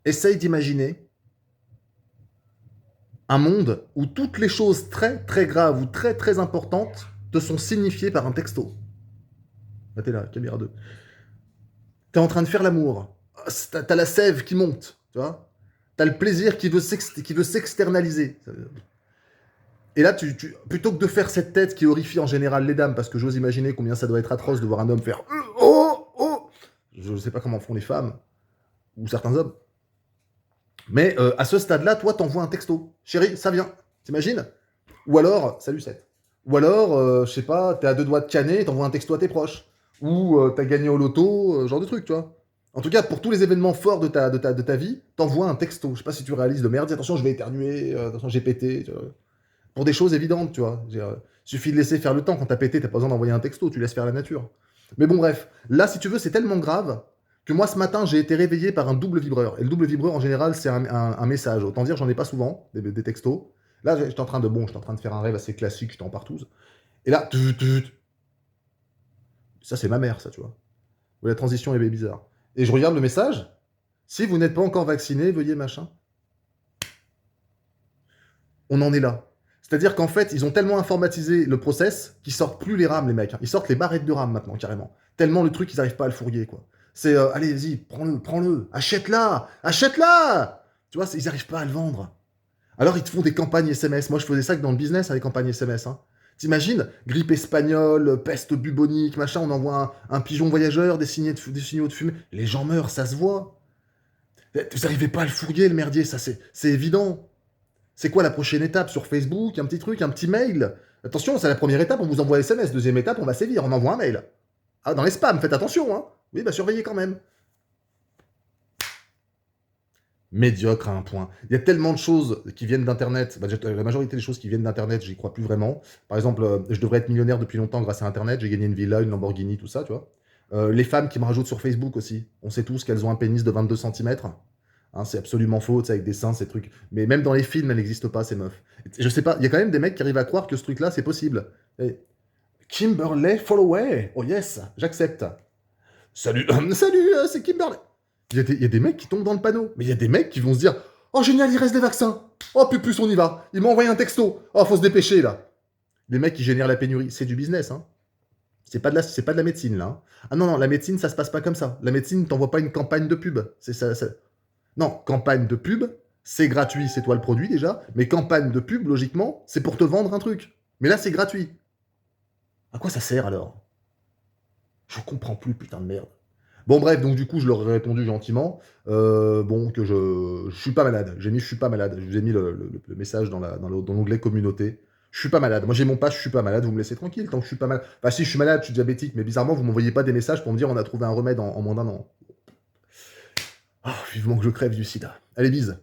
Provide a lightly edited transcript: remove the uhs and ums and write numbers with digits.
essaye d'imaginer un monde où toutes les choses très très graves ou très très importantes te sont signifiées par un texto. Là, t'es là, caméra 2. T'es en train de faire l'amour. T'as la sève qui monte, tu vois. T'as le plaisir qui veut s'externaliser. Et là, plutôt que de faire cette tête qui horrifie en général les dames, parce que j'ose imaginer combien ça doit être atroce de voir un homme faire oh, oh. Je ne sais pas comment font les femmes ou certains hommes. Mais à ce stade-là, toi, t'envoies un texto. Chérie, ça vient. T'imagines? Ou alors, salut Seth. Ou alors, je sais pas, t'es à deux doigts de canner, t'envoies un texto à tes proches. Ou t'as gagné au loto, genre de truc, tu vois. En tout cas, pour tous les événements forts de ta vie, t'envoies un texto. Je sais pas si tu réalises de merde, dis attention, je vais éternuer, attention, j'ai pété. Tu vois. Pour des choses évidentes, tu vois. Suffit de laisser faire le temps. Quand t'as pété, t'as pas besoin d'envoyer un texto, tu laisses faire la nature. Mais bon, bref. Là, si tu veux, c'est tellement grave que moi, ce matin, j'ai été réveillé par un double vibreur. Et le double vibreur, en général, c'est un message. Autant dire, j'en ai pas souvent, des textos. Là, j'étais en train de faire un rêve assez classique, j'étais en partouze. Et là, ça, c'est ma mère, ça, tu vois. La transition est bizarre. Et je regarde le message. Si vous n'êtes pas encore vacciné, veuillez machin. On en est là. C'est-à-dire qu'en fait, ils ont tellement informatisé le process qu'ils sortent plus les rames, les mecs. Ils sortent les barrettes de RAM maintenant, carrément. Tellement le truc, ils n'arrivent pas à le fourguer, quoi. C'est, allez, vas-y, prends-le, achète-la, achète-la. Tu vois, ils n'arrivent pas à le vendre. Alors, ils te font des campagnes SMS. Moi, je faisais ça que dans le business, avec les campagnes SMS. Hein. T'imagines, grippe espagnole, peste bubonique, machin, on envoie un pigeon voyageur, des signaux de fumée. Les gens meurent, ça se voit. Vous n'arrivez pas à le fourguer, le merdier, ça c'est évident. C'est quoi la prochaine étape sur Facebook? Un petit truc, un petit mail? Attention, c'est la première étape, on vous envoie SMS. Deuxième étape, on va sévir, on envoie un mail. Ah, dans les spams, faites attention, hein. Oui, bah surveillez quand même. Médiocre à un point. Il y a tellement de choses qui viennent d'Internet. Bah, la majorité des choses qui viennent d'Internet, j'y crois plus vraiment. Par exemple, je devrais être millionnaire depuis longtemps grâce à Internet. J'ai gagné une villa, une Lamborghini, tout ça, tu vois. Les femmes qui me rajoutent sur Facebook aussi. On sait tous qu'elles ont un pénis de 22 cm. Hein, c'est absolument faux, avec des seins, ces trucs. Mais même dans les films, elles n'existent pas, ces meufs. Je sais pas, il y a quand même des mecs qui arrivent à croire que ce truc-là, c'est possible. Et Kimberly Followay. Oh yes, j'accepte. Salut, salut, c'est Kimberly. Il y a des mecs qui tombent dans le panneau. Mais il y a des mecs qui vont se dire oh génial, il reste des vaccins. Oh plus, on y va. Il m'a envoyé un texto. Oh, faut se dépêcher là. Les mecs qui génèrent la pénurie, c'est du business, hein. C'est pas de la médecine là. Hein. Ah non, non, la médecine, ça se passe pas comme ça. La médecine, t'envoie pas une campagne de pub. C'est ça, ça. Non, campagne de pub, c'est gratuit, c'est toi le produit déjà. Mais campagne de pub, logiquement, c'est pour te vendre un truc. Mais là, c'est gratuit. À quoi ça sert alors? Je comprends plus, putain de merde. Bon, bref, donc du coup, je leur ai répondu gentiment. Bon, que je suis pas malade. J'ai mis je suis pas malade. Je vous ai mis le message dans l'onglet communauté. Je suis pas malade. Moi, j'ai mon pass, je suis pas malade. Vous me laissez tranquille tant que je suis pas malade. Enfin, si je suis malade, je suis diabétique, mais bizarrement, vous m'envoyez pas des messages pour me dire on a trouvé un remède en moins d'un an. Ah, vivement que je crève du sida. Allez, bise.